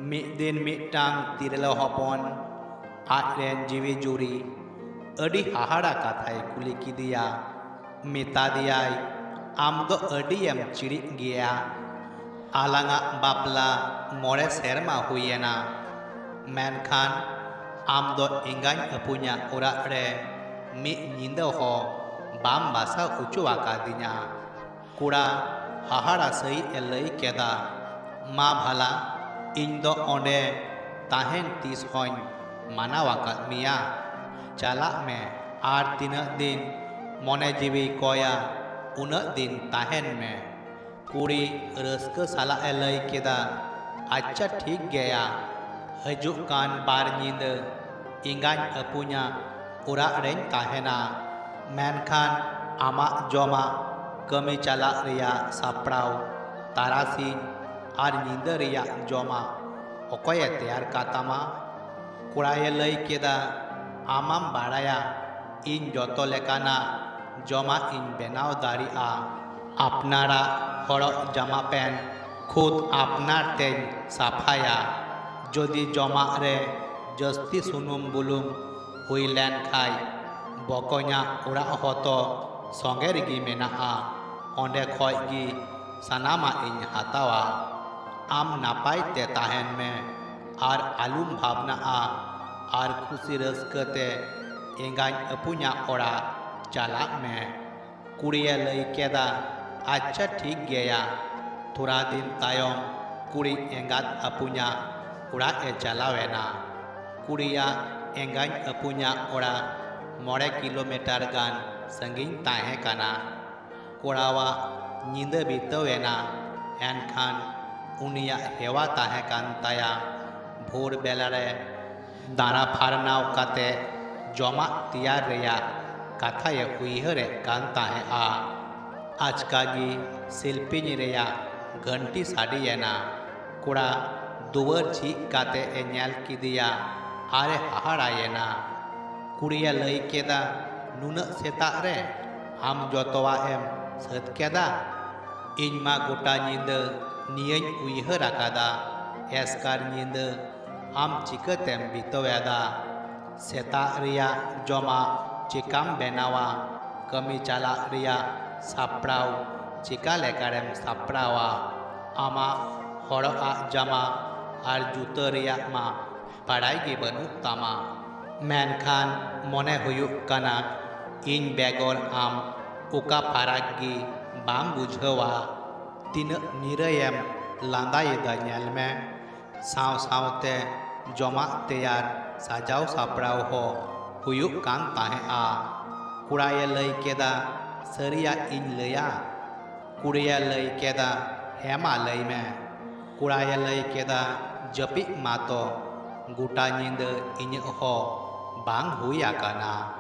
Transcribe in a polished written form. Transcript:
Din mitang tirelo hopon Atren jiwi juri Adi hahara kathai kuliki dia Mita diai Amdo adi em cirik gea Alanga bapla more serma huyena Menkhan Amdo ingan punya urak re Mi nyinda ho Bam basa ucu akadinya Kura hahara sei elai keda Ma bhala Indo onde tahen tis hoin manawakat mia Chalak me ar tinak din Mone jiwi koya unak din tahen me Kuri raska salah elai keda Acha thik gaya Hajuk kan bar nyinda Ingan punya urak ren tahena Menkhan amak joma Kami chalak ria saprau Tarasin ar nyinda ria joma Okoye teyar katama Kuraya lai keda Amam baraya In joto lekana Joma in benau daria Apnara horok jama pen Khud apnar ten safaya Jodi joma re Jasti sunum bulum Hui len khai Bokonya urak hoto Songer gi menaa Onde khoi gi Sanama in hatawa Am napai te tahen me Ar alum bhavna a Ar khusi raskate Engan punya ora Chalak me Kuriya lai keda Acha thik gaya Thura din tayom Kuri engat punya ora e jalawena Kuriya engan punya ora More kilometer gan Sangin tahe kana Kurawa nyinda bitawena Enkhan Unia hewa tahe kan taya Bhor belare Dara pharnaw kate Joma tiyar reya Kathaya uihare kan tahe a Ajkagi silpini reya Ganti sadiyena Kura duwar chik kate enyal kidiya Are haharayena Kuriya lai keda Nunak setak re Am jotowa em Sat keda Iñma gota nyinda Niyan uihar akada Eskar nyinda Am chikatem bitaweda Setak reya joma Chikam benawa Kami chalak reya Saprau Chika lekarem saprawa Ama Horoa jama Ar juta reya ma Padai gi banuk tama Menkhan mone huyuk kana Iñ begor am Uka parak gi Bang bujhawa Tinak nirayem Landayeda nyelme Saw sawte Joma teyar Sajaw sapraw ho Huyuk kan tahe a Kuraya lai keda Sariya iñ laya Kuriya lai keda Hema lai me Kuraya lai keda Japik mato Guta nyinda iñak ho Bang huya kana